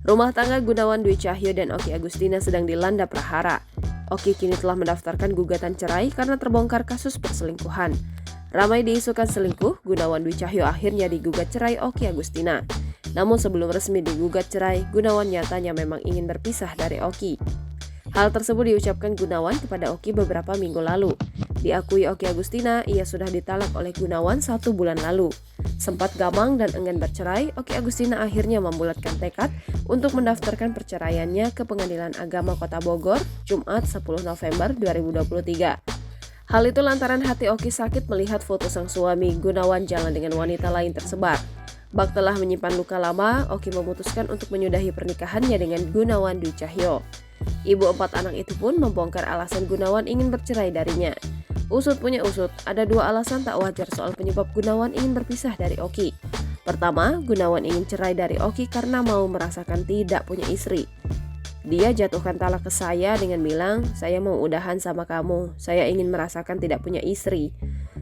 Rumah tangga Gunawan Dwi Cahyo dan Oki Agustina sedang dilanda prahara. Oki kini telah mendaftarkan gugatan cerai karena terbongkar kasus perselingkuhan. Ramai diisukan selingkuh, Gunawan Dwi Cahyo akhirnya digugat cerai Oki Agustina. Namun sebelum resmi digugat cerai, Gunawan nyatanya memang ingin berpisah dari Oki. Hal tersebut diucapkan Gunawan kepada Oki beberapa minggu lalu. Diakui Oki Agustina, ia sudah ditalak oleh Gunawan 1 bulan lalu. Sempat gamang dan enggan bercerai, Oki Agustina akhirnya membulatkan tekad untuk mendaftarkan perceraiannya ke Pengadilan Agama Kota Bogor, Jumat 10 November 2023. Hal itu lantaran hati Oki sakit melihat foto sang suami Gunawan jalan dengan wanita lain tersebar. Bak telah menyimpan luka lama, Oki memutuskan untuk menyudahi pernikahannya dengan Gunawan Dwi Cahyo. Ibu 4 anak itu pun membongkar alasan Gunawan ingin bercerai darinya. Usut punya usut, ada 2 alasan tak wajar soal penyebab Gunawan ingin berpisah dari Oki. Pertama, Gunawan ingin cerai dari Oki karena mau merasakan tidak punya istri. Dia jatuhkan talak ke saya dengan bilang, saya mau udahan sama kamu, saya ingin merasakan tidak punya istri.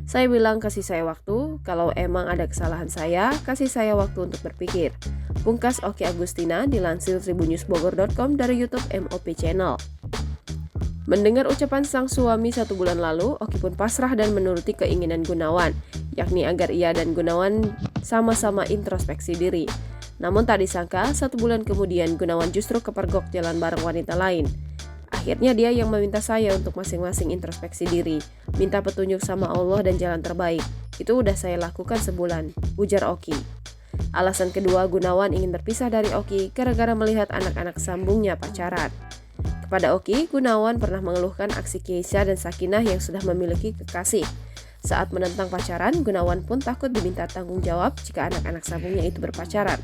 Saya bilang kasih saya waktu, kalau emang ada kesalahan saya, kasih saya waktu untuk berpikir. Pungkas Oki Agustina dilansir tribunnewsbogor.com dari YouTube MOP Channel. Mendengar ucapan sang suami 1 bulan lalu, Oki pun pasrah dan menuruti keinginan Gunawan, yakni agar ia dan Gunawan sama-sama introspeksi diri. Namun tak disangka, 1 bulan kemudian Gunawan justru kepergok jalan bareng wanita lain. Akhirnya dia yang meminta saya untuk masing-masing introspeksi diri, minta petunjuk sama Allah dan jalan terbaik. Itu udah saya lakukan sebulan, ujar Oki. Alasan kedua, Gunawan ingin berpisah dari Oki gara-gara melihat anak-anak sambungnya pacaran. Kepada Oki, Gunawan pernah mengeluhkan aksi Keisha dan Sakinah yang sudah memiliki kekasih. Saat menentang pacaran, Gunawan pun takut diminta tanggung jawab jika anak-anak sambungnya itu berpacaran.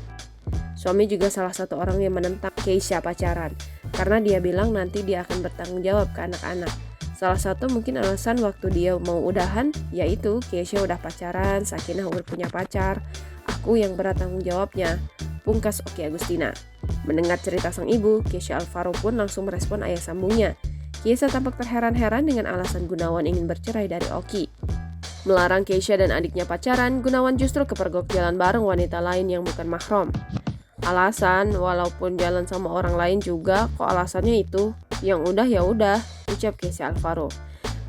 Suami juga salah satu orang yang menentang Keisha pacaran, karena dia bilang nanti dia akan bertanggung jawab ke anak-anak. Salah satu mungkin alasan waktu dia mau udahan, yaitu Keisha udah pacaran, Sakinah udah punya pacar, aku yang berat tanggung jawabnya. Pungkas Oki Agustina. Mendengar cerita sang ibu, Keisha Alvaro pun langsung merespon ayah sambungnya. Keisha tampak terheran-heran dengan alasan Gunawan ingin bercerai dari Oki. Melarang Keisha dan adiknya pacaran, Gunawan justru kepergok jalan bareng wanita lain yang bukan mahram. Alasan, walaupun jalan sama orang lain juga, kok alasannya itu? Yang udah ya udah, ucap Keisha Alvaro.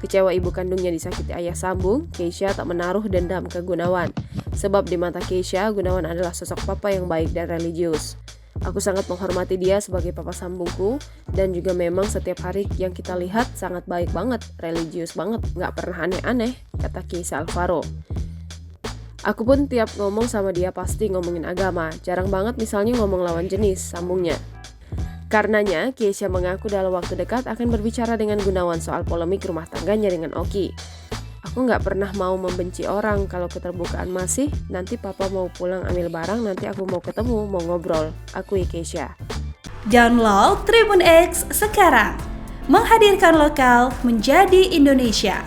Kecewa ibu kandungnya disakiti ayah sambung, Keisha tak menaruh dendam ke Gunawan. Sebab di mata Keisha, Gunawan adalah sosok papa yang baik dan religius. Aku sangat menghormati dia sebagai papa sambungku, dan juga memang setiap hari yang kita lihat sangat baik banget, religius banget, gak pernah aneh-aneh, kata Keisha Alvaro. Aku pun tiap ngomong sama dia pasti ngomongin agama, jarang banget misalnya ngomong lawan jenis, sambungnya. Karenanya, Keisha mengaku dalam waktu dekat akan berbicara dengan Gunawan soal polemik rumah tangganya dengan Oki. Aku gak pernah mau membenci orang, kalau keterbukaan masih, nanti papa mau pulang ambil barang, nanti aku mau ketemu, mau ngobrol, akui Keisha. Download Tribun X sekarang, menghadirkan lokal menjadi Indonesia.